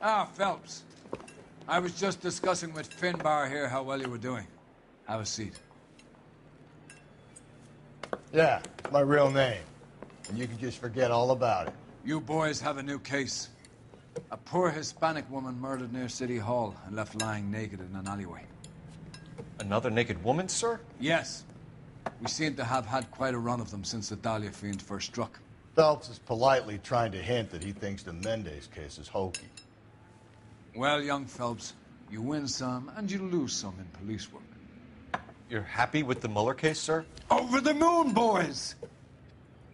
Ah, Phelps. I was just discussing with Finbar here how well you were doing. Have a seat. Yeah, my real name. And you can just forget all about it. You boys have a new case. A poor Hispanic woman murdered near City Hall and left lying naked in an alleyway. Another naked woman, sir? Yes. We seem to have had quite a run of them since the Dahlia fiend first struck. Phelps is politely trying to hint that he thinks the Mendez case is hokey. Well, young Phelps, you win some and you lose some in police work. You're happy with the Mueller case, sir? Over the moon, boys!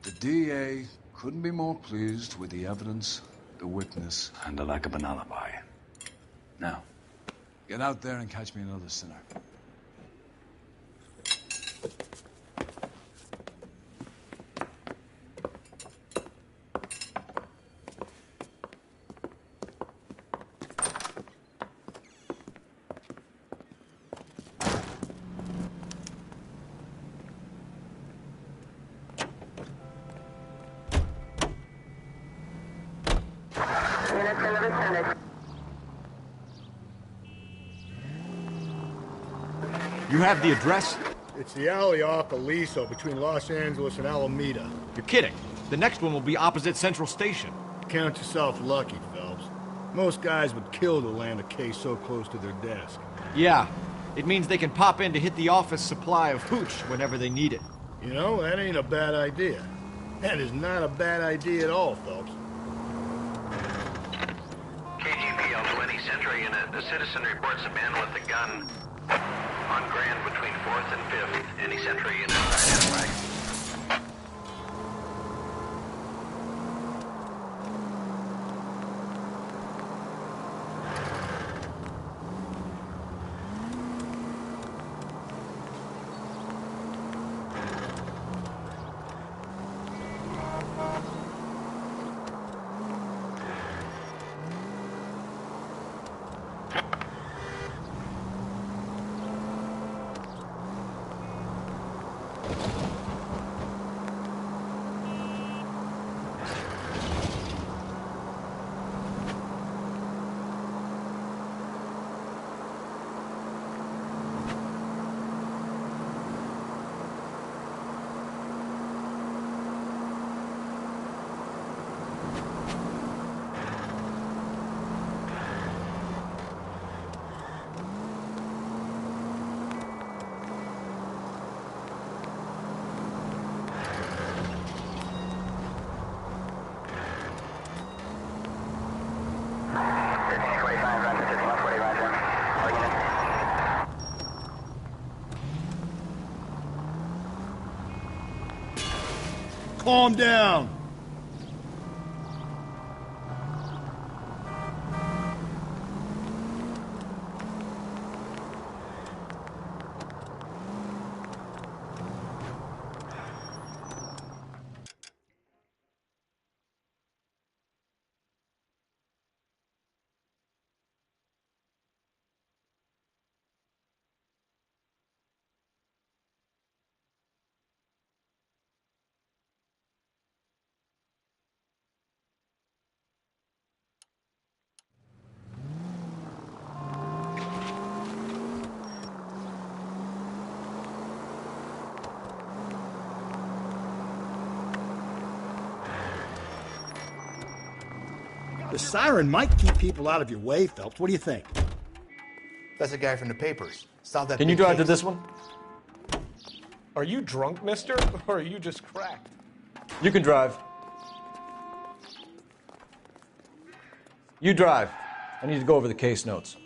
The DA couldn't be more pleased with the evidence, the witness, and the lack of an alibi. Now, get out there and catch me another sinner. You have the address? It's the alley off Aliso between Los Angeles and Alameda. You're kidding. The next one will be opposite Central Station. Count yourself lucky, Phelps. Most guys would kill to land a case so close to their desk. Yeah. It means they can pop in to hit the office supply of hooch whenever they need it. You know, that ain't a bad idea. That is not a bad idea at all, Phelps. KGPL 20 Century Unit. The citizen reports a man with a gun on Grand between 4th and 5th. Any Century Unit identified. Calm down. The siren might keep people out of your way, Phelps. What do you think? That's a guy from the papers. Solve that. Can you drive to this one? Are you drunk, mister, or are you just cracked? You can drive. You drive. I need to go over the case notes.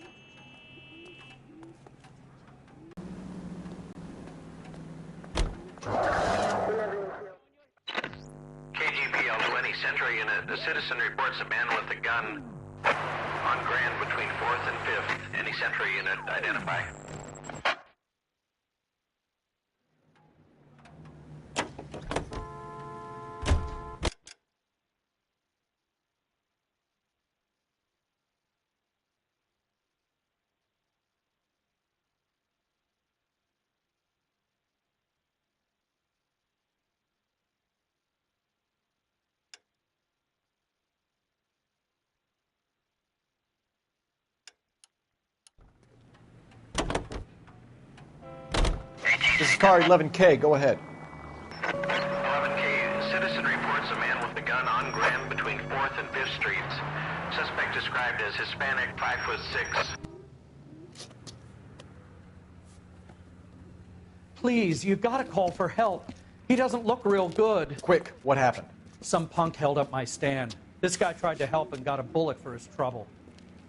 KGPL 20 Century Unit. The citizen reports a man with a gun on Grand between 4th and 5th. Any Century Unit identify. This is car 11K. Go ahead. 11K, citizen reports a man with a gun on Grand between 4th and 5th Streets. Suspect described as Hispanic, 5'6". Please, you gotta call for help. He doesn't look real good. Quick, what happened? Some punk held up my stand. This guy tried to help and got a bullet for his trouble.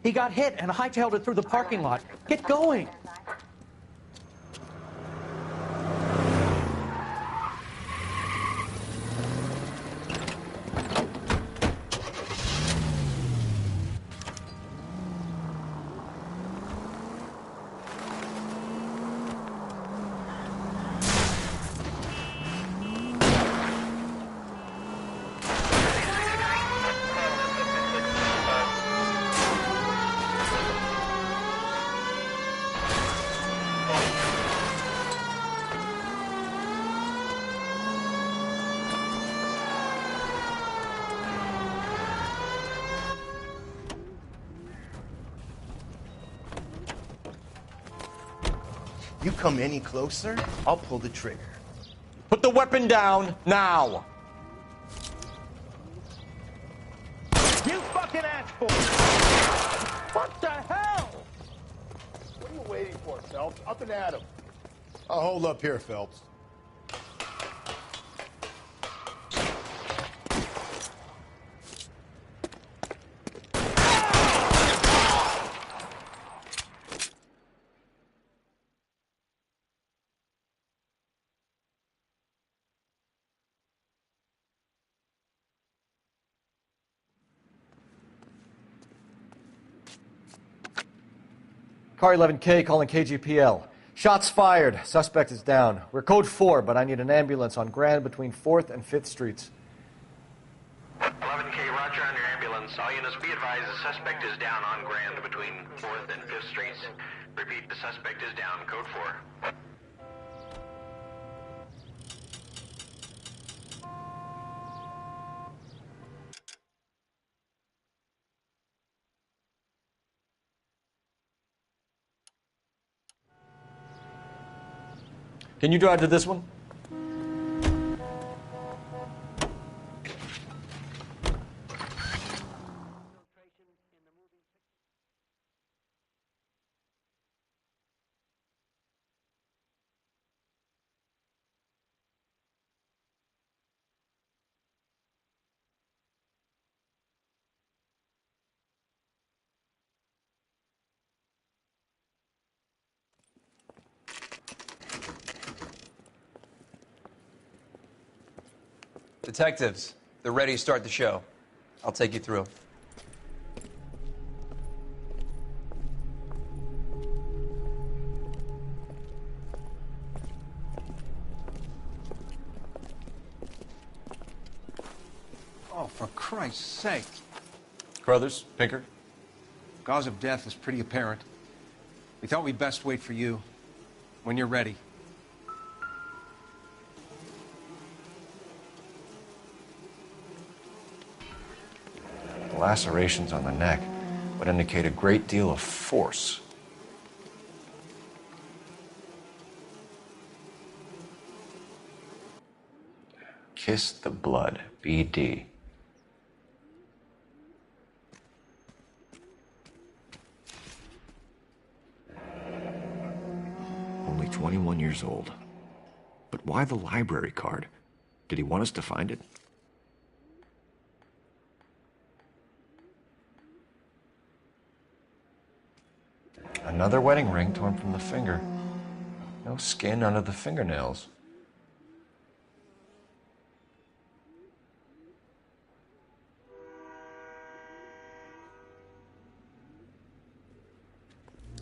He got hit and hightailed it through the parking lot. Get going! You come any closer, I'll pull the trigger. Put the weapon down, now! You fucking asshole! What the hell? What are you waiting for, Phelps? Up and at him. I'll hold up here, Phelps. Car 11K calling KGPL. Shots fired. Suspect is down. We're code 4, but I need an ambulance on Grand between 4th and 5th Streets. 11K, roger on your ambulance. All units be advised the suspect is down on Grand between 4th and 5th Streets. Repeat, the suspect is down, code 4. Can you drive to this one? Detectives, they're ready to start the show. I'll take you through. Oh, for Christ's sake. Crothers, Pinker. Cause of death is pretty apparent. We thought we'd best wait for you. When you're ready. The lacerations on the neck would indicate a great deal of force. Kiss the blood, BD. Only 21 years old. But why the library card? Did he want us to find it? Another wedding ring torn from the finger. No skin under the fingernails.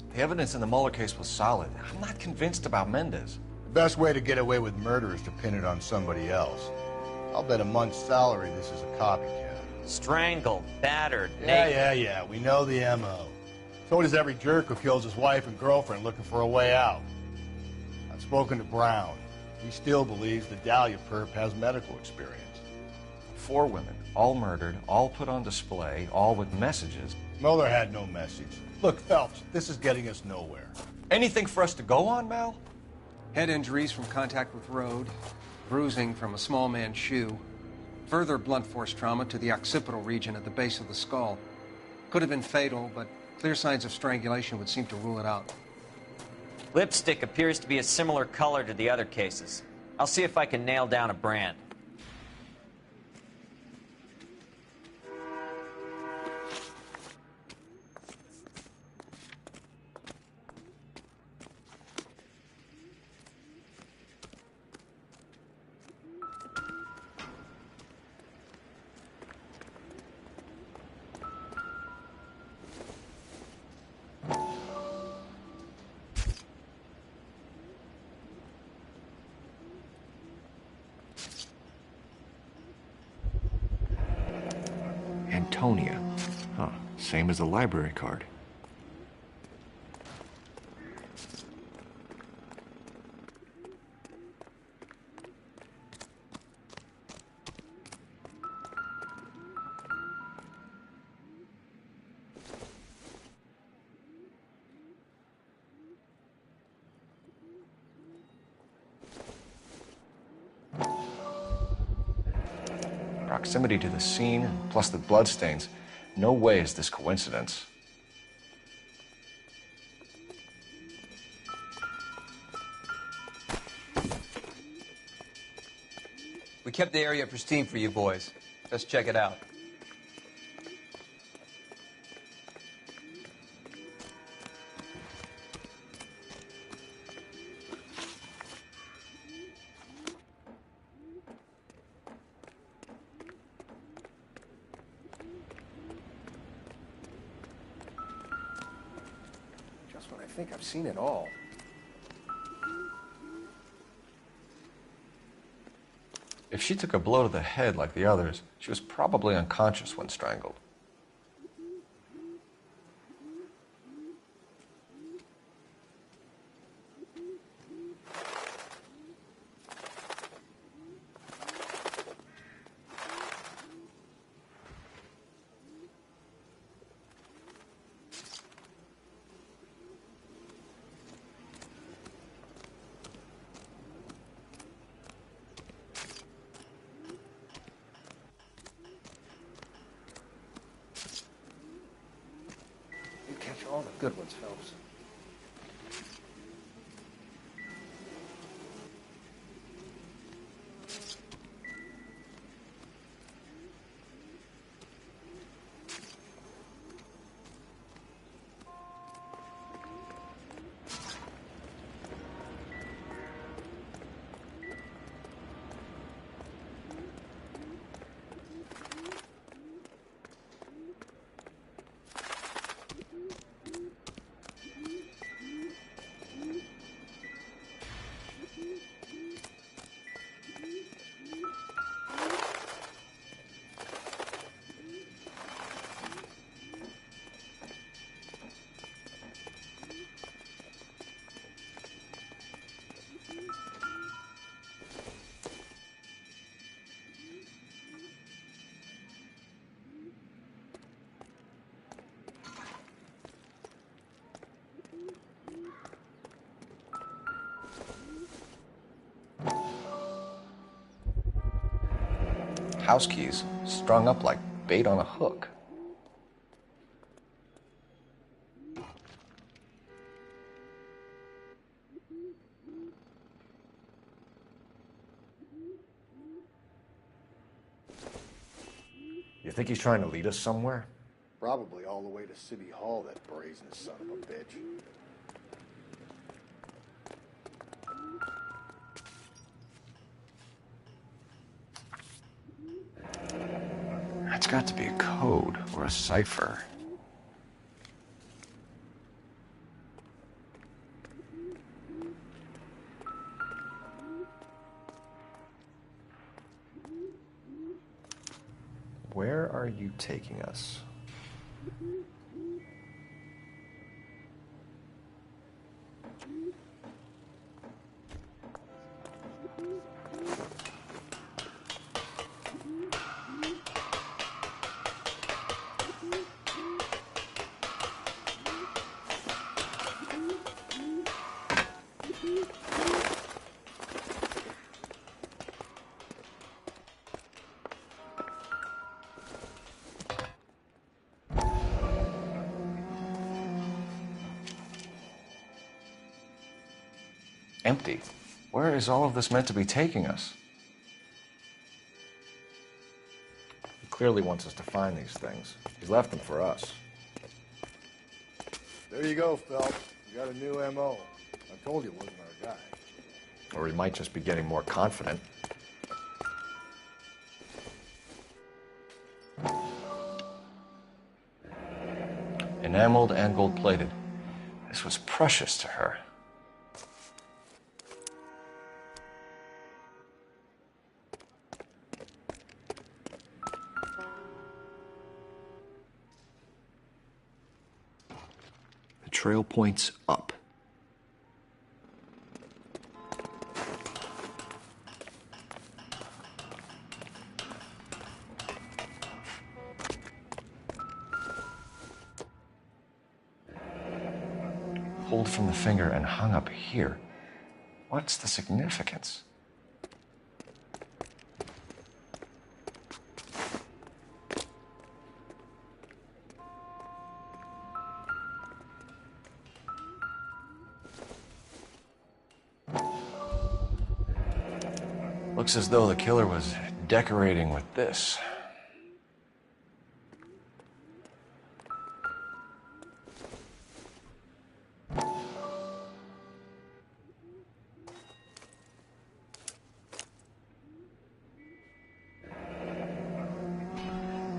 The evidence in the Mueller case was solid. I'm not convinced about Mendez. The best way to get away with murder is to pin it on somebody else. I'll bet a month's salary this is a copycat. Strangled, battered, Yeah. We know the M.O. So does every jerk who kills his wife and girlfriend looking for a way out. I've spoken to Brown. He still believes the Dahlia perp has medical experience. 4 women, all murdered, all put on display, all with messages. Mueller had no message. Look, Phelps, this is getting us nowhere. Anything for us to go on, Mal? Head injuries from contact with road, bruising from a small man's shoe, further blunt force trauma to the occipital region at the base of the skull. Could have been fatal, but clear signs of strangulation would seem to rule it out. Lipstick appears to be a similar color to the other cases. I'll see if I can nail down a brand. Antonia. Huh. Same as the library card. Proximity to the scene, plus the bloodstains. No way is this coincidence. We kept the area pristine for you boys. Let's check it out. Just when I think I've seen it all. If she took a blow to the head like the others, she was probably unconscious when strangled. You catch all the good ones, Phelps. House keys strung up like bait on a hook. You think he's trying to lead us somewhere? Probably all the way to City Hall, that brazen son of a bitch. That's got to be a code or a cipher. Where are you taking us? empty. Where is all of this meant to be taking us? He clearly wants us to find these things. He's left them for us. There you go, Phelps. You got a new M.O. I told you it wasn't our guy. Or he might just be getting more confident. Enameled and gold-plated. This was precious to her. The trail points up. Pulled from the finger and hung up here. What's the significance? Looks as though the killer was decorating with this.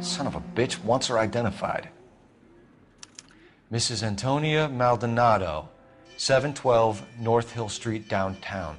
Son of a bitch wants her identified. Mrs. Antonia Maldonado, 712 North Hill Street, downtown.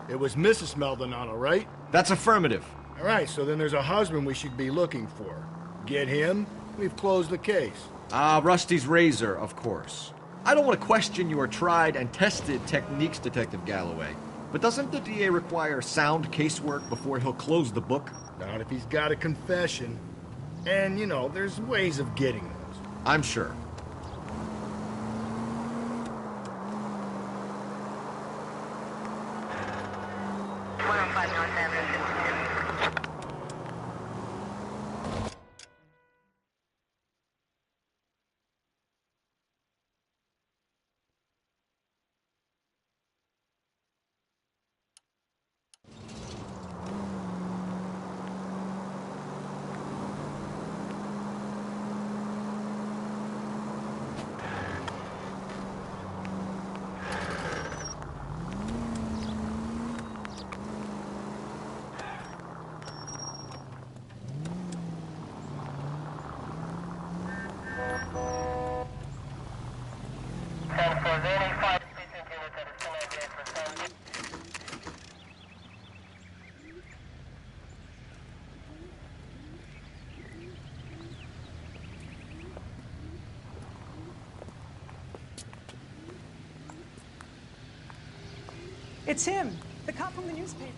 It was Mrs. Maldonado, right? That's affirmative. All right, so then there's a husband we should be looking for. Get him, we've closed the case. Rusty's razor, of course. I don't want to question your tried and tested techniques, Detective Galloway. But doesn't the DA require sound casework before he'll close the book? Not if he's got a confession. And, you know, there's ways of getting those. I'm sure. It's him, the cop from the newspaper.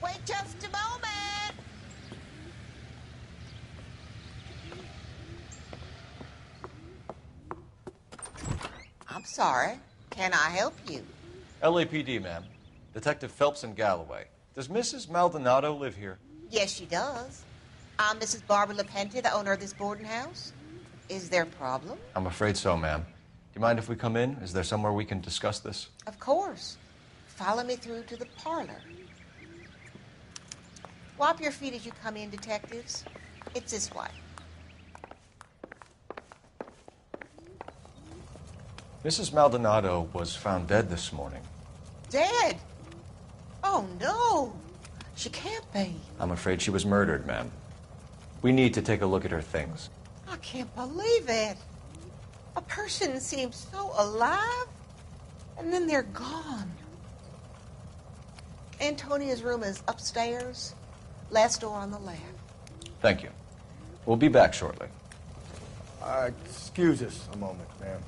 Wait just a moment. I'm sorry. Can I help you? LAPD, ma'am. Detective Phelps and Galloway. Does Mrs. Maldonado live here? Yes, she does. I'm Mrs. Barbara LaPente, the owner of this boarding house. Is there a problem? I'm afraid so, ma'am. Do you mind if we come in? Is there somewhere we can discuss this? Of course. Follow me through to the parlor. Wipe your feet as you come in, detectives. It's this way. Mrs. Maldonado was found dead this morning. Dead? Oh, no. She can't be. I'm afraid she was murdered, ma'am. We need to take a look at her things. I can't believe it. A person seems so alive, and then they're gone. Antonia's room is upstairs, last door on the left. Thank you. We'll be back shortly. Excuse us a moment, ma'am.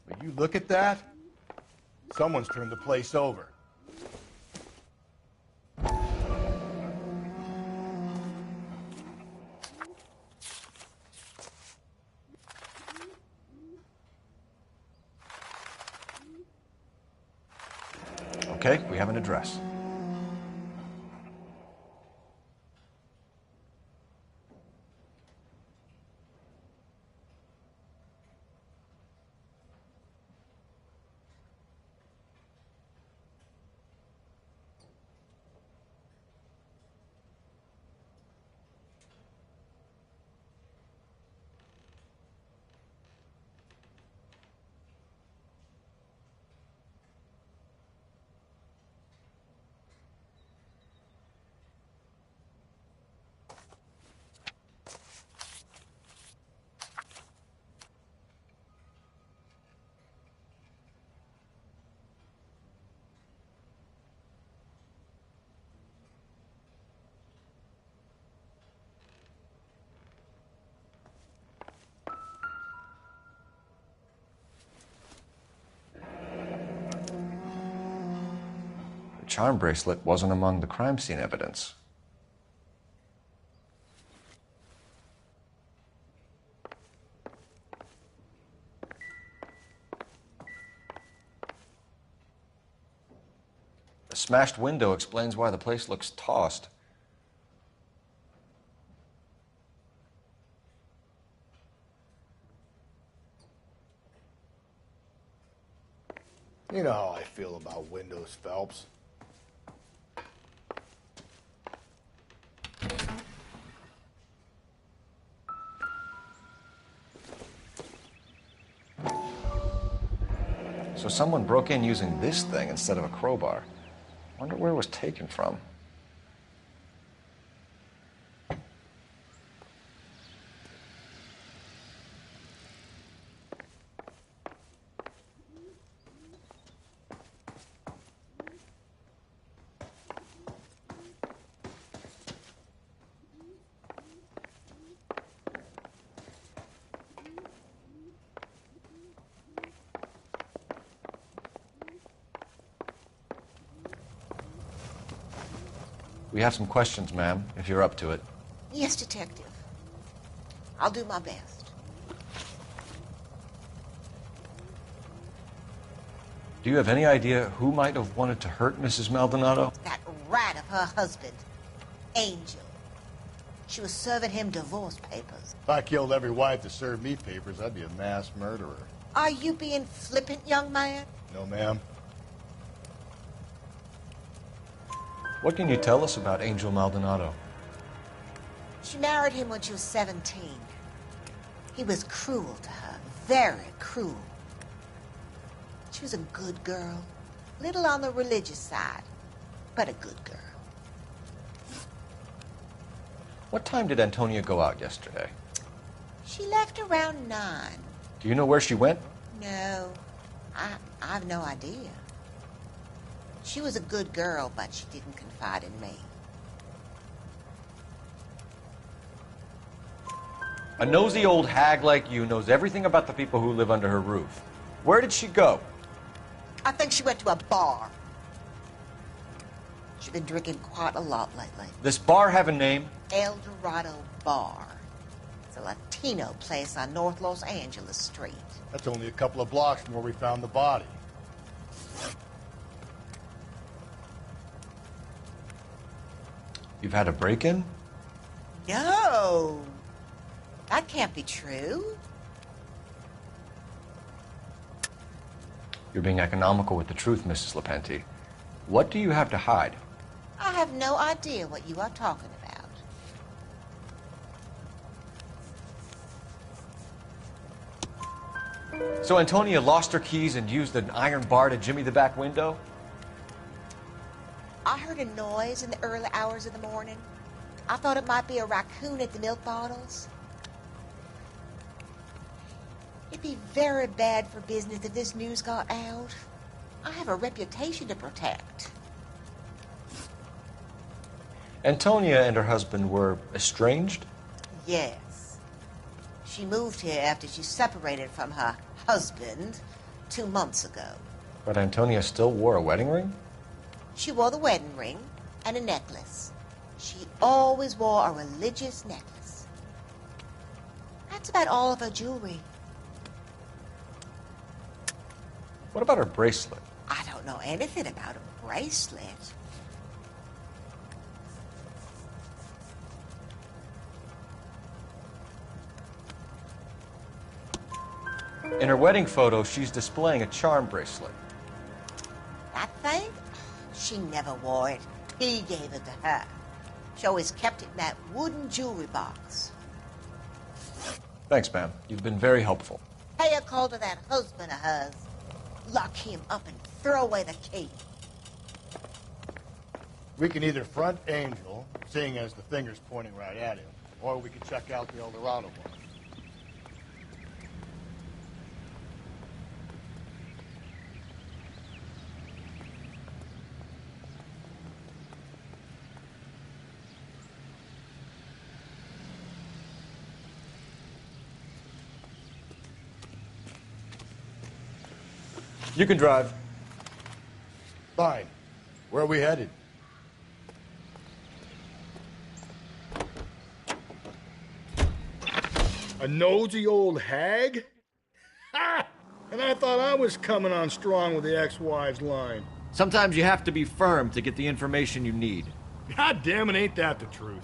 Will you look at that? Someone's turned the place over. Okay, we have an address. The charm bracelet wasn't among the crime scene evidence. The smashed window explains why the place looks tossed. You know how I feel about windows, Phelps. So someone broke in using this thing instead of a crowbar. Wonder where it was taken from. We have some questions, ma'am, if you're up to it. Yes, Detective. I'll do my best. Do you have any idea who might have wanted to hurt Mrs. Maldonado? That rat of her husband, Angel. She was serving him divorce papers. If I killed every wife to serve me papers, I'd be a mass murderer. Are you being flippant, young man? No, ma'am. What can you tell us about Angel Maldonado? She married him when she was 17. He was cruel to her, very cruel. She was a good girl, little on the religious side, but a good girl. What time did Antonia go out yesterday? She left around 9. Do you know where she went? No, I have no idea. She was a good girl, but she didn't confide in me. A nosy old hag like you knows everything about the people who live under her roof. Where did she go? I think she went to a bar. She's been drinking quite a lot lately. This bar have a name? El Dorado Bar. It's a Latino place on North Los Angeles Street. That's only a couple of blocks from where we found the body. You've had a break-in? No. That can't be true. You're being economical with the truth, Mrs. Lepenti. What do you have to hide? I have no idea what you are talking about. So Antonia lost her keys and used an iron bar to jimmy the back window? I heard a noise in the early hours of the morning. I thought it might be a raccoon at the milk bottles. It'd be very bad for business if this news got out. I have a reputation to protect. Antonia and her husband were estranged? Yes. She moved here after she separated from her husband 2 months ago. But Antonia still wore a wedding ring? She wore the wedding ring and a necklace. She always wore a religious necklace. That's about all of her jewelry. What about her bracelet? I don't know anything about a bracelet. In her wedding photo, she's displaying a charm bracelet. That thing? She never wore it. He gave it to her. She always kept it in that wooden jewelry box. Thanks, ma'am. You've been very helpful. Pay a call to that husband of hers. Lock him up and throw away the key. We can either front Angel, seeing as the finger's pointing right at him, or we can check out the Eldorado one. You can drive. Fine. Where are we headed? A nosy old hag? Ha! And I thought I was coming on strong with the ex-wives line. Sometimes you have to be firm to get the information you need. God damn it, ain't that the truth?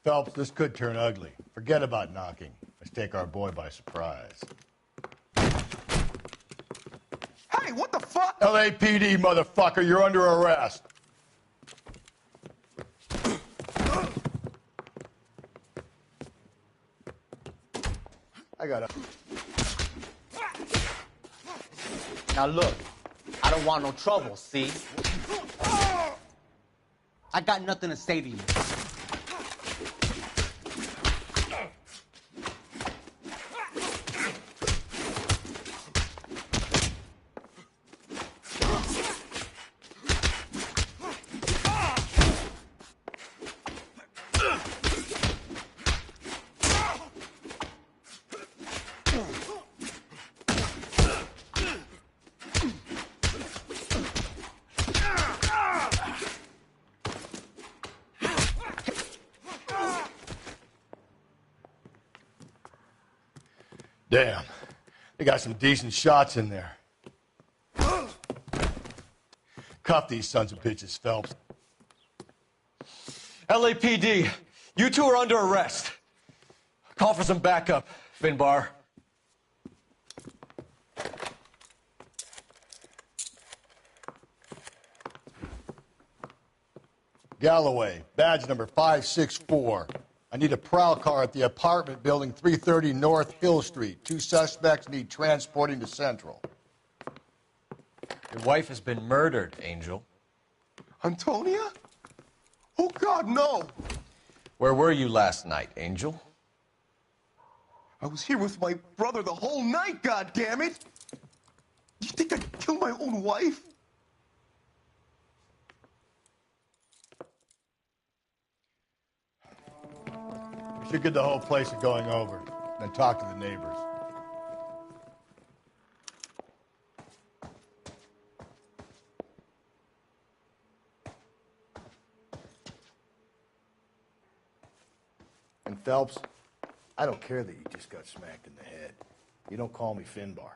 Phelps, this could turn ugly. Forget about knocking. Let's take our boy by surprise. Hey, what the fuck? LAPD, motherfucker, you're under arrest. I gotta... Now look, I don't want no trouble, see? I got nothing to say to you. Damn. They got some decent shots in there. Cuff these sons of bitches, Phelps. LAPD, you two are under arrest. Call for some backup, Finbar. Galloway, badge number 564. I need a prowl car at the apartment building 330 North Hill Street. 2 suspects need transporting to Central. Your wife has been murdered, Angel. Antonia? Oh, God, no! Where were you last night, Angel? I was here with my brother the whole night, goddammit! You think I'd kill my own wife? We should get the whole place a going over, then talk to the neighbors. And Phelps, I don't care that you just got smacked in the head. You don't call me Finbar.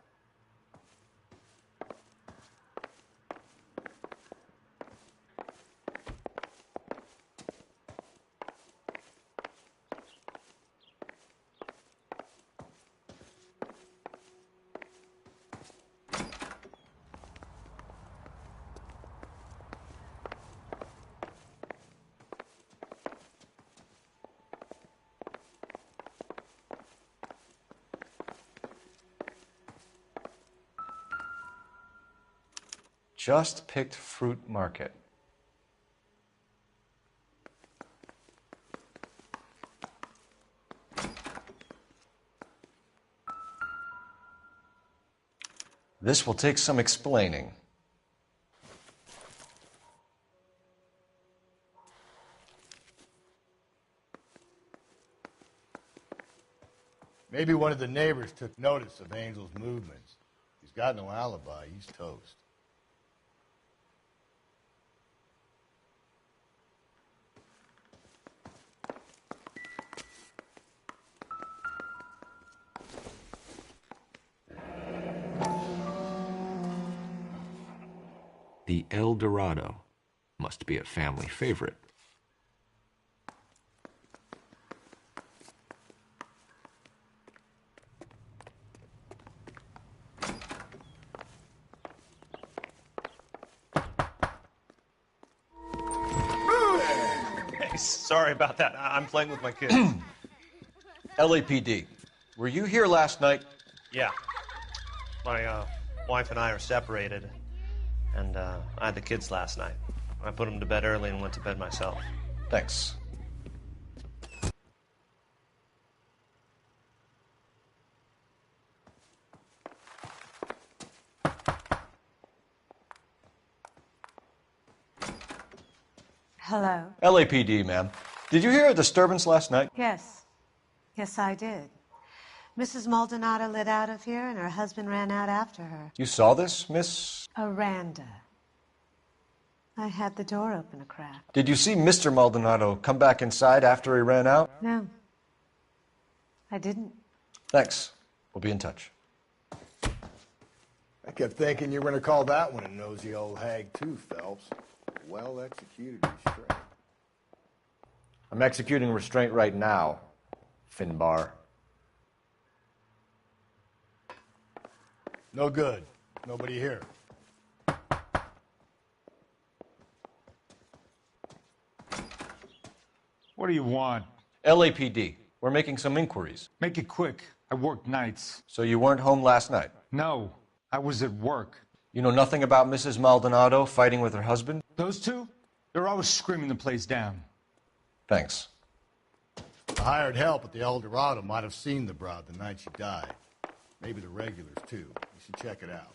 Just picked fruit market. This will take some explaining. Maybe one of the neighbors took notice of Angel's movements. He's got no alibi. He's toast. The El Dorado must be a family favorite. Hey, sorry about that. I'm playing with my kids. LAPD, were you here last night? Yeah. My wife and I are separated, and I had the kids last night. I put them to bed early and went to bed myself. Thanks. Hello. LAPD, ma'am. Did you hear a disturbance last night? Yes. Yes, I did. Mrs. Maldonado lit out of here, and her husband ran out after her. You saw this, Miss? Aranda. I had the door open a crack. Did you see Mr. Maldonado come back inside after he ran out? No. I didn't. Thanks. We'll be in touch. I kept thinking you were going to call that one a nosy old hag too, Phelps. Well executed restraint. I'm executing restraint right now, Finbar. No good. Nobody here. What do you want? LAPD. We're making some inquiries. Make it quick. I work nights. So you weren't home last night? No, I was at work. You know nothing about Mrs. Maldonado fighting with her husband? Those two? They're always screaming the place down. Thanks. The hired help at the El Dorado might have seen the broad the night she died. Maybe the regulars, too. You should check it out.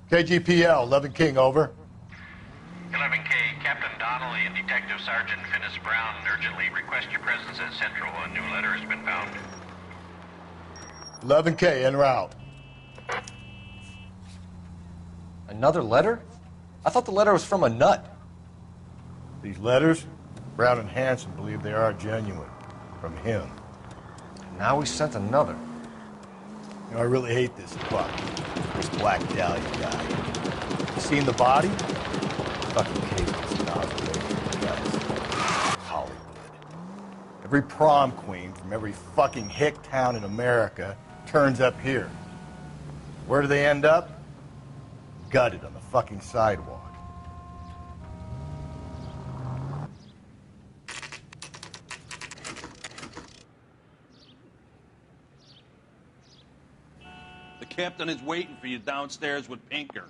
KGPL, 11 King, over. 11K, Captain Donnelly and Detective Sergeant Finis Brown urgently request your presence at Central. A new letter has been found. 11K, en route. Another letter? I thought the letter was from a nut. These letters, Brown and Hanson believe they are genuine. From him. Now we sent another. You know, I really hate this fuck. This Black Dahlia guy. You seen the body? Fucking case was not Hollywood. Every prom queen from every fucking hick town in America turns up here. Where do they end up? Gutted on the fucking sidewalk. The captain is waiting for you downstairs with Pinker.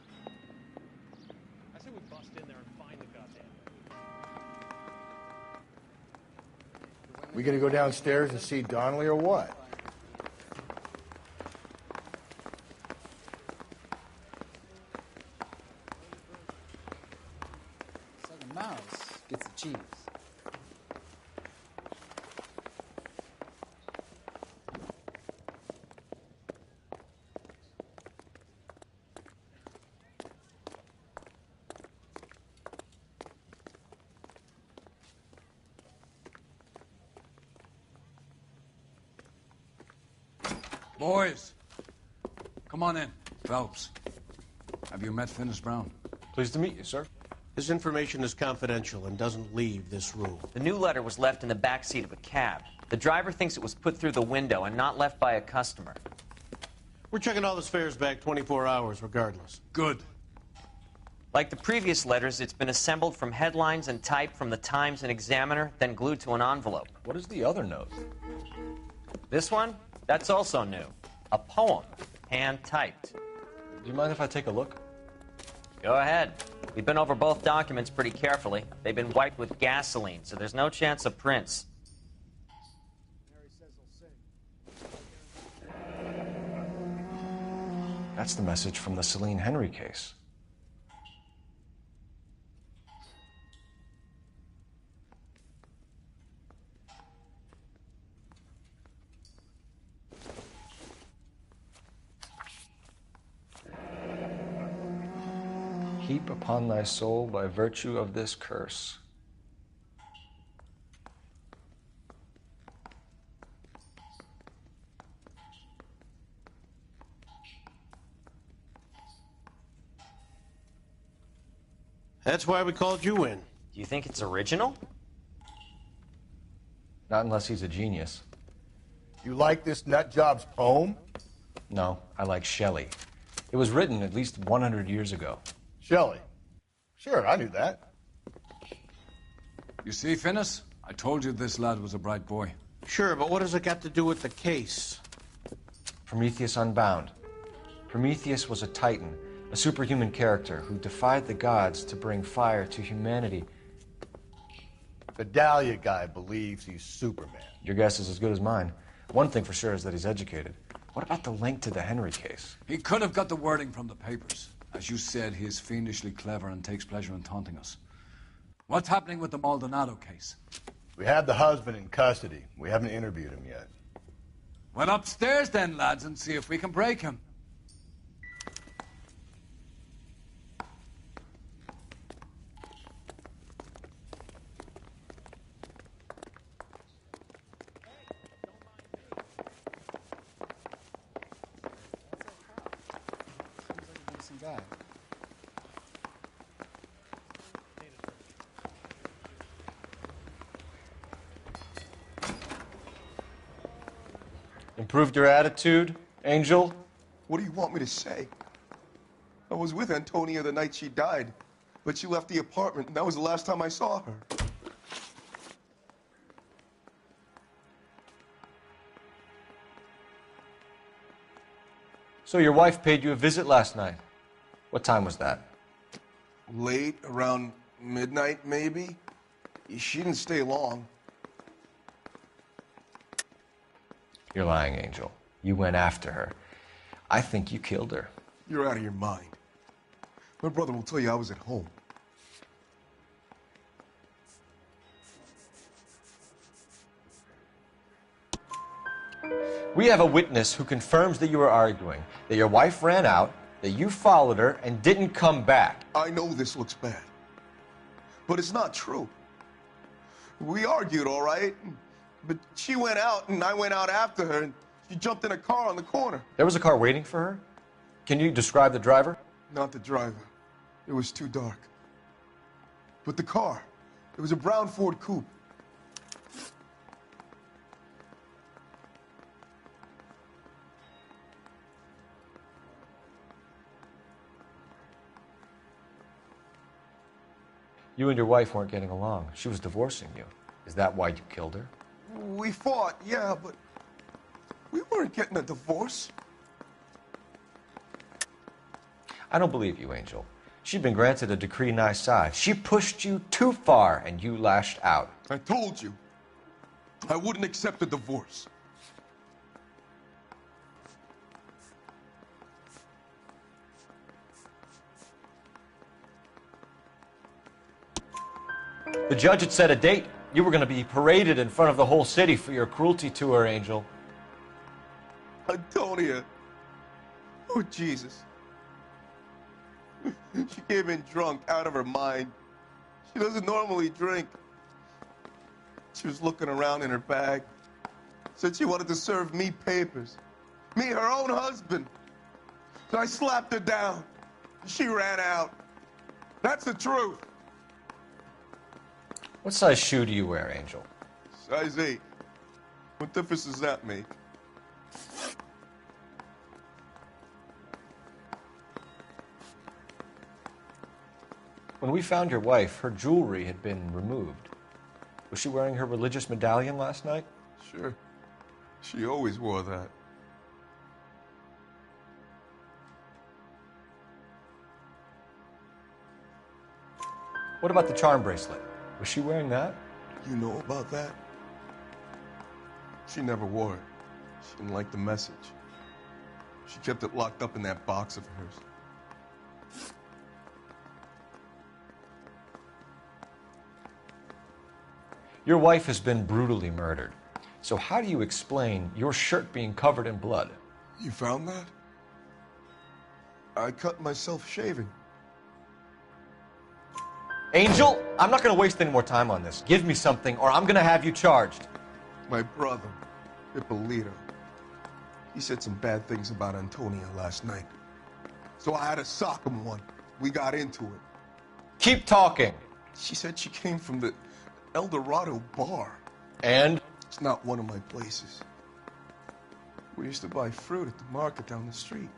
I say we bust in there and find the goddamn thing. We gonna go downstairs and see Donnelly or what? So the mouse gets the cheese. Boys, come on in. Phelps, have you met Finis Brown? Pleased to meet you, sir. This information is confidential and doesn't leave this room. The new letter was left in the back seat of a cab. The driver thinks it was put through the window and not left by a customer. We're checking all the fares back 24 hours regardless. Good. Like the previous letters, it's been assembled from headlines and typed from the Times and Examiner, then glued to an envelope. What is the other note? This one? That's also new. A poem, hand-typed. Do you mind if I take a look? Go ahead. We've been over both documents pretty carefully. They've been wiped with gasoline, so there's no chance of prints. That's the message from the Celine Henry case. Heap upon thy soul by virtue of this curse. That's why we called you in. Do you think it's original? Not unless he's a genius. You like this nut job's poem? No, I like Shelley. It was written at least 100 years ago. Shelley. Sure, I knew that. You see, Finis? I told you this lad was a bright boy. Sure, but what has it got to do with the case? Prometheus Unbound. Prometheus was a titan, a superhuman character who defied the gods to bring fire to humanity. The Dahlia guy believes he's Superman. Your guess is as good as mine. One thing for sure is that he's educated. What about the link to the Henry case? He could have got the wording from the papers. As you said, he is fiendishly clever and takes pleasure in taunting us. What's happening with the Maldonado case? We have the husband in custody. We haven't interviewed him yet. Well, upstairs then, lads, and see if we can break him. Guy. Improved your attitude, Angel? What do you want me to say? I was with Antonia the night she died, but she left the apartment, and that was the last time I saw her. So your wife paid you a visit last night. What time was that? Late, around midnight, maybe. She didn't stay long. You're lying, Angel. You went after her. I think you killed her. You're out of your mind. My brother will tell you I was at home. We have a witness who confirms that you were arguing, that your wife ran out, that you followed her, and didn't come back. I know this looks bad, but it's not true. We argued, all right, but she went out and I went out after her and she jumped in a car on the corner. There was a car waiting for her? Can you describe the driver? Not the driver. It was too dark. But the car, it was a brown Ford Coupe. You and your wife weren't getting along. She was divorcing you. Is that why you killed her? We fought, yeah, but we weren't getting a divorce. I don't believe you, Angel. She'd been granted a decree nisi. She pushed you too far, and you lashed out. I told you, I wouldn't accept a divorce. The judge had set a date. You were going to be paraded in front of the whole city for your cruelty to her, Angel. Antonia. Oh, Jesus. She came in drunk, out of her mind. She doesn't normally drink. She was looking around in her bag. Said she wanted to serve me papers. Me, her own husband. So I slapped her down. She ran out. That's the truth. What size shoe do you wear, Angel? Size 8. What difference does that make? When we found your wife, her jewelry had been removed. Was she wearing her religious medallion last night? Sure. She always wore that. What about the charm bracelet? Was she wearing that? You know about that? She never wore it. She didn't like the message. She kept it locked up in that box of hers. Your wife has been brutally murdered. So how do you explain your shirt being covered in blood? You found that? I cut myself shaving. Angel, I'm not going to waste any more time on this. Give me something or I'm going to have you charged. My brother, Ippolito, he said some bad things about Antonia last night. So I had to sock him one. We got into it. Keep talking. She said she came from the El Dorado bar. And? It's not one of my places. We used to buy fruit at the market down the street.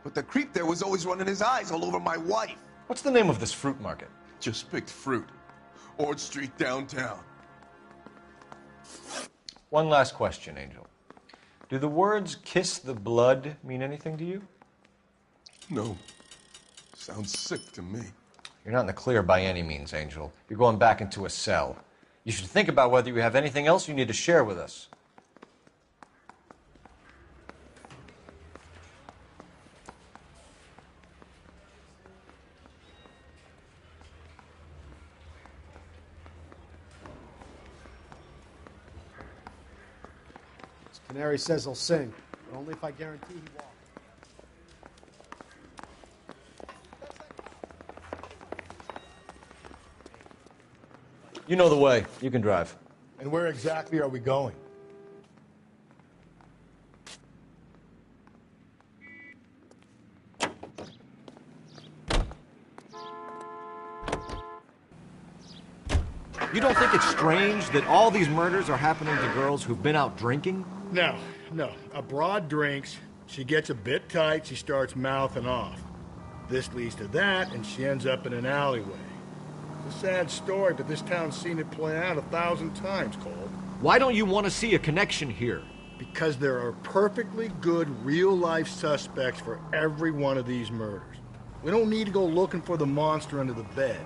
But the creep there was always running his eyes all over my wife. What's the name of this fruit market? Just picked fruit. Ord Street downtown. One last question, Angel. Do the words kiss the blood mean anything to you? No. Sounds sick to me. You're not in the clear by any means, Angel. You're going back into a cell. You should think about whether you have anything else you need to share with us. Canary says he'll sing, but only if I guarantee he won't. You know the way. You can drive. And where exactly are we going? You don't think it's strange that all these murders are happening to girls who've been out drinking? No. A broad drinks, she gets a bit tight, she starts mouthing off. This leads to that, and she ends up in an alleyway. It's a sad story, but this town's seen it play out 1,000 times, Cole. Why don't you want to see a connection here? Because there are perfectly good real-life suspects for every one of these murders. We don't need to go looking for the monster under the bed.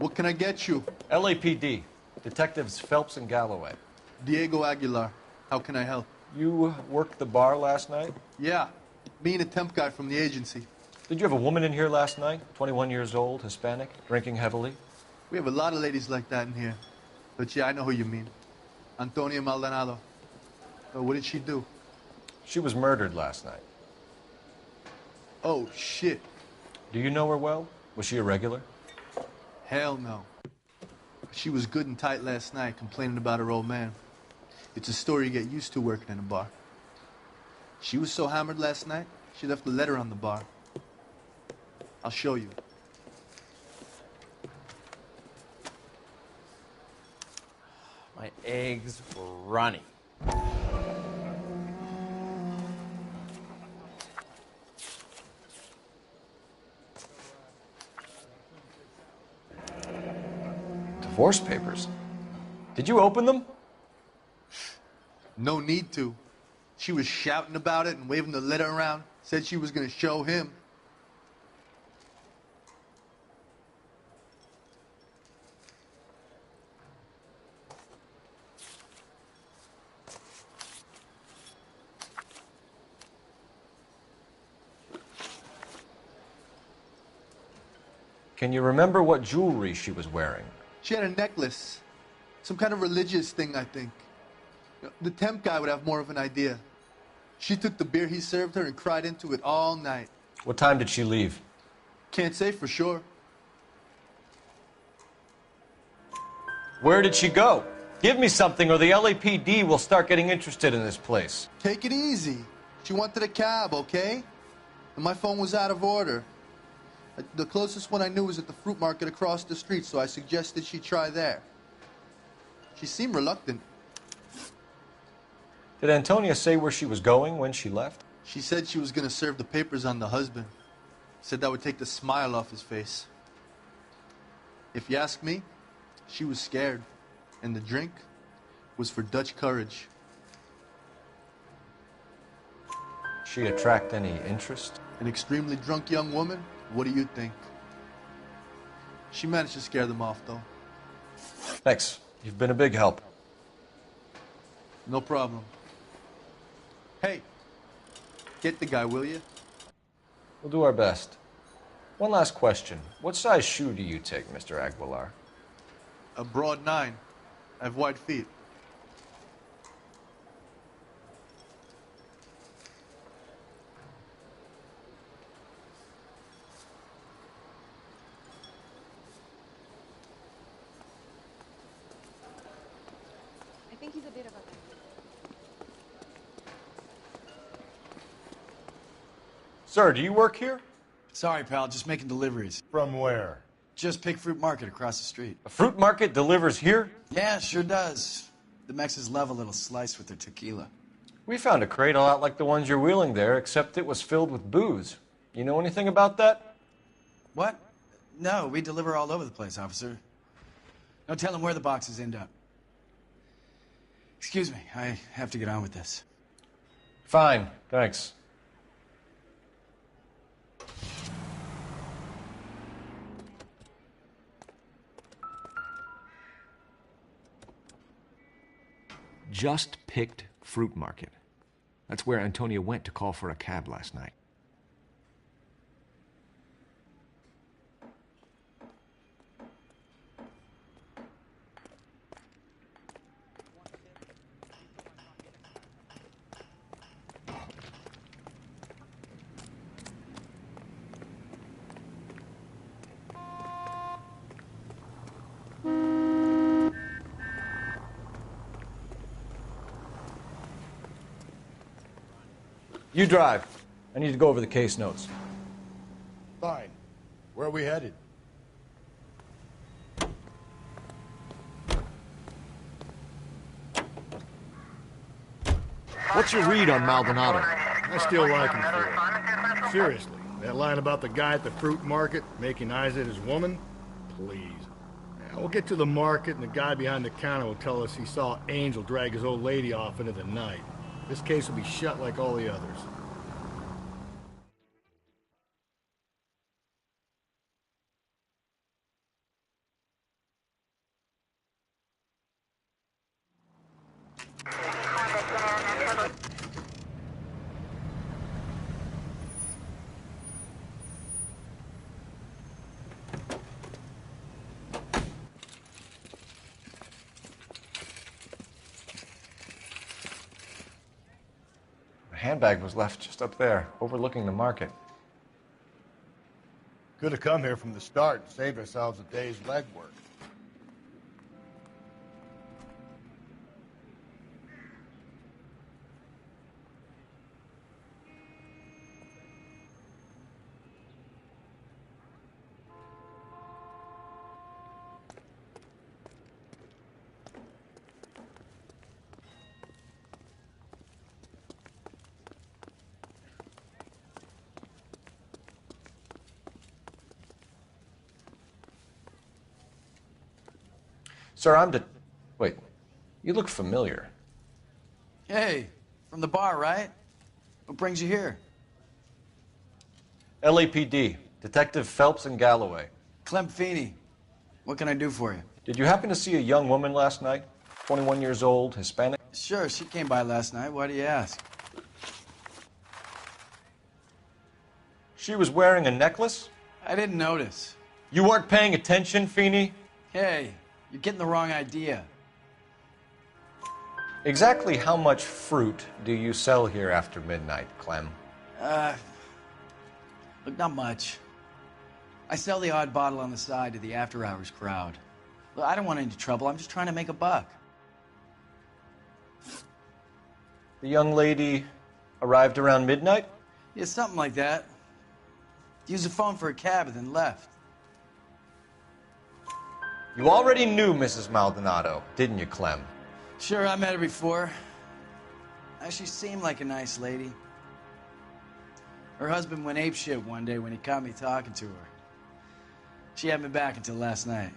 What can I get you? LAPD. Detectives Phelps and Galloway. Diego Aguilar. How can I help? You worked the bar last night? Yeah. Me and a temp guy from the agency. Did you have a woman in here last night? 21 years old, Hispanic, drinking heavily? We have a lot of ladies like that in here. But yeah, I know who you mean. Antonia Maldonado. What did she do? She was murdered last night. Oh, shit. Do you know her well? Was she a regular? Hell no. She was good and tight last night, complaining about her old man. It's a story you get used to working in a bar. She was so hammered last night, she left a letter on the bar. I'll show you. My eggs were runny. Divorce papers. Did you open them? No need to. She was shouting about it and waving the letter around. Said she was going to show him. Can you remember what jewelry she was wearing? She had a necklace. Some kind of religious thing, I think. The temp guy would have more of an idea. She took the beer he served her and cried into it all night. What time did she leave? Can't say for sure. Where did she go? Give me something or the LAPD will start getting interested in this place. Take it easy. She wanted a cab, okay? And my phone was out of order. The closest one I knew was at the fruit market across the street, so I suggested she try there. She seemed reluctant. Did Antonia say where she was going when she left? She said she was going to serve the papers on the husband. Said that would take the smile off his face. If you ask me, she was scared. And the drink was for Dutch courage. She attract any interest? An extremely drunk young woman? What do you think? She managed to scare them off, though. Thanks. You've been a big help. No problem. Hey, get the guy, will you? We'll do our best. One last question. What size shoe do you take, Mr. Aguilar? A broad 9. I have wide feet. I think he's a bit of a... Sir, do you work here? Sorry, pal, just making deliveries. From where? Just Pig Fruit Market across the street. A fruit market delivers here? Yeah, sure does. The Mexes love a little slice with their tequila. We found a crate a lot like the ones you're wheeling there, except it was filled with booze. You know anything about that? What? No, we deliver all over the place, officer. No telling where the boxes end up. Excuse me, I have to get on with this. Fine, thanks. Just picked fruit market. That's where Antonia went to call for a cab last night. You drive. I need to go over the case notes. Fine. Where are we headed? What's your read on Maldonado? I still like him for it. Seriously, that line about the guy at the fruit market making eyes at his woman? Please. Now, we'll get to the market and the guy behind the counter will tell us he saw Angel drag his old lady off into the night. This case will be shut like all the others. handbag was left just up there, overlooking the market. Could have come here from the start and saved ourselves a day's legwork. Sir, Wait, you look familiar. Hey, from the bar, right? What brings you here? LAPD, Detective Phelps and Galloway. Clem Feeney. What can I do for you? Did you happen to see a young woman last night? 21 years old, Hispanic? Sure, she came by last night. Why do you ask? She was wearing a necklace? I didn't notice. You weren't paying attention, Feeney? Hey, you're getting the wrong idea. Exactly how much fruit do you sell here after midnight, Clem? Look, not much. I sell the odd bottle on the side to the after-hours crowd. Look, I don't want any trouble. I'm just trying to make a buck. The young lady arrived around midnight? Yeah, something like that. Used the phone for a cab and then left. You already knew Mrs. Maldonado, didn't you, Clem? Sure, I met her before. She seemed like a nice lady. Her husband went apeshit one day when he caught me talking to her. She had me back until last night.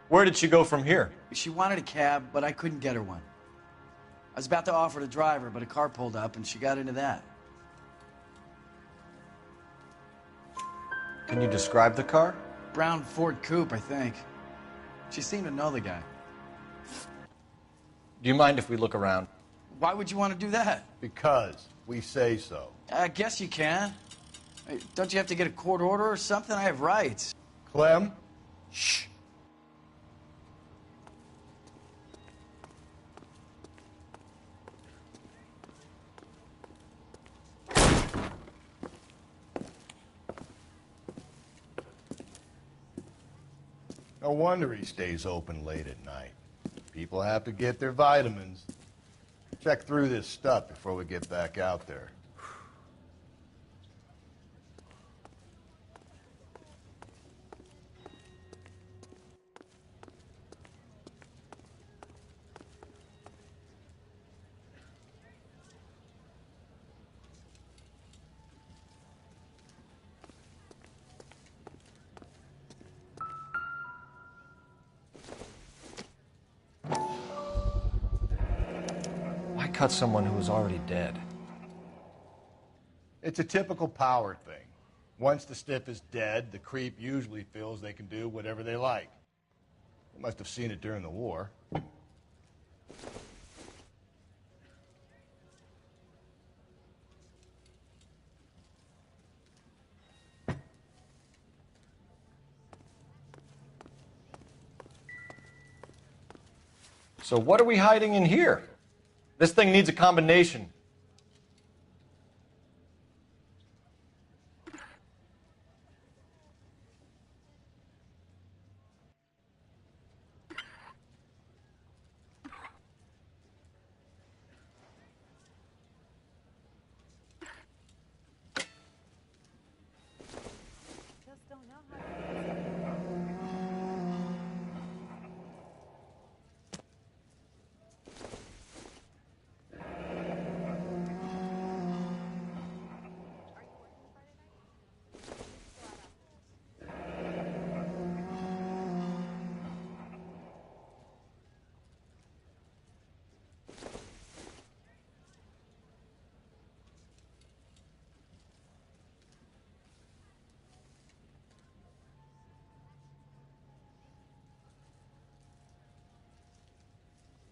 Where did she go from here? She wanted a cab, but I couldn't get her one. I was about to offer to drive her, but a car pulled up and she got into that. Can you describe the car? Brown Ford Coupe, I think. She seemed to know the guy. Do you mind if we look around? Why would you want to do that? Because we say so. I guess you can. Hey, don't you have to get a court order or something? I have rights. Clem? Shh. No wonder he stays open late at night. People have to get their vitamins. Check through this stuff before we get back out there. Why cut someone who was already dead? It's a typical power thing. Once the stiff is dead, the creep usually feels they can do whatever they like. They must have seen it during the war. So what are we hiding in here? This thing needs a combination.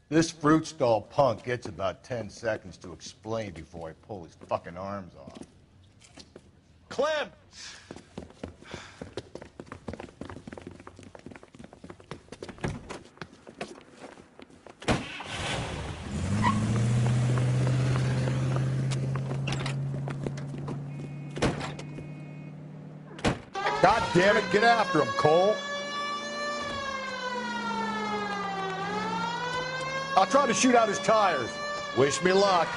This fruit stall punk gets about 10 seconds to explain before I pull his fucking arms off. Clem! God damn it, get after him, Cole. I'll try to shoot out his tires. Wish me luck.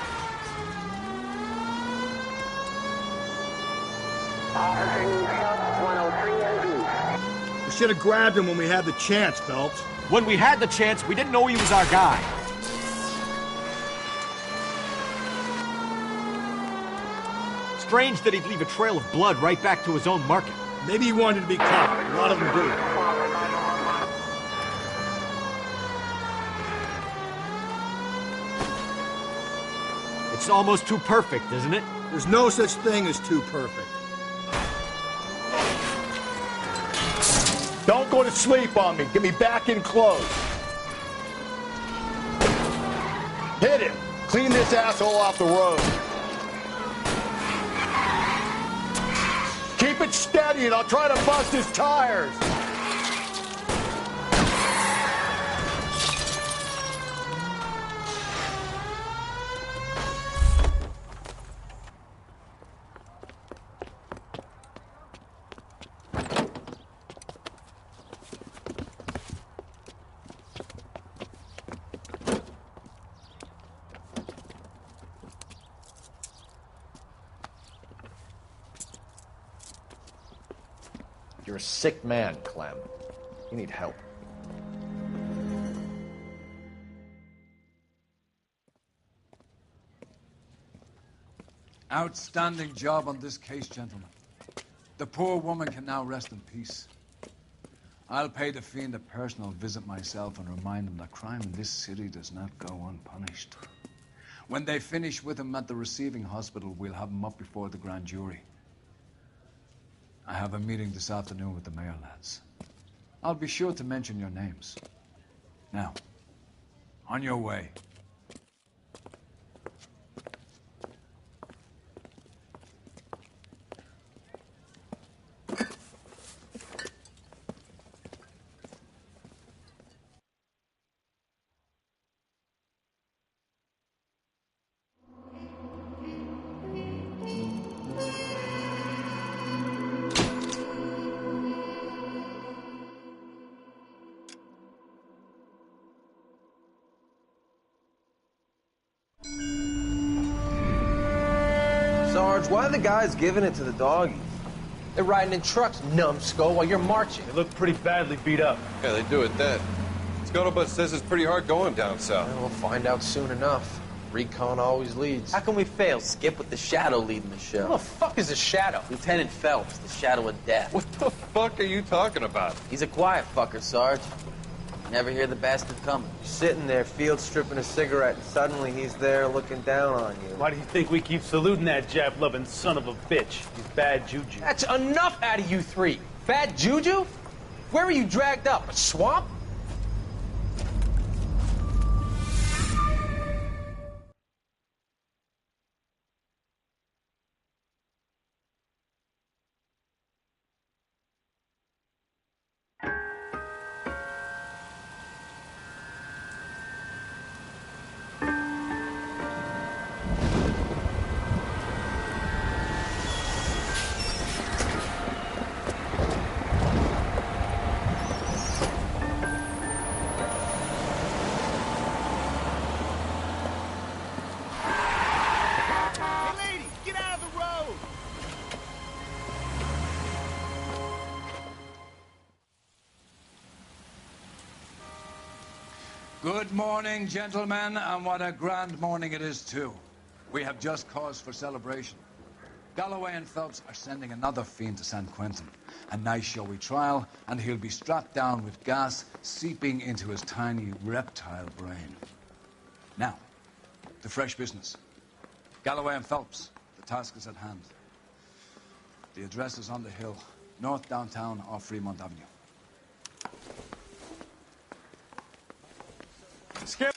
We should have grabbed him when we had the chance, Phelps. When we had the chance, we didn't know he was our guy. Strange that he'd leave a trail of blood right back to his own market. Maybe he wanted to be caught. A lot of them do. It's almost too perfect, isn't it? There's no such thing as too perfect. Don't go to sleep on me. Get me back in close. Hit him. Clean this asshole off the road. Keep it steady and I'll try to bust his tires. You're a sick man, Clem. You need help. Outstanding job on this case, gentlemen. The poor woman can now rest in peace. I'll pay the fiend a personal visit myself and remind him that crime in this city does not go unpunished. When they finish with him at the receiving hospital, we'll have him up before the grand jury. I have a meeting this afternoon with the mayor lads. I'll be sure to mention your names. Now, on your way. Sarge, why are the guys giving it to the doggies? They're riding in trucks, numbskull, while you're marching. They look pretty badly beat up. Yeah, they do at that. Scuttlebutt says it's pretty hard going down south. Well, we'll find out soon enough. Recon always leads. How can we fail, Skip, with the Shadow leading the show? Who the fuck is the Shadow? Lieutenant Phelps, the Shadow of Death. What the fuck are you talking about? He's a quiet fucker, Sarge. Never hear the bastard coming. You're sitting there, field stripping a cigarette, and suddenly he's there looking down on you. Why do you think we keep saluting that Jap-loving son of a bitch? He's bad juju. That's enough out of you three. Bad juju? Where were you dragged up? A swamp? Good morning, gentlemen, and what a grand morning it is, too. We have just cause for celebration. Galloway and Phelps are sending another fiend to San Quentin. A nice showy trial, and he'll be strapped down with gas seeping into his tiny reptile brain. Now, to fresh business. Galloway and Phelps, the task is at hand. The address is on the hill, north downtown off Fremont Avenue. Skip,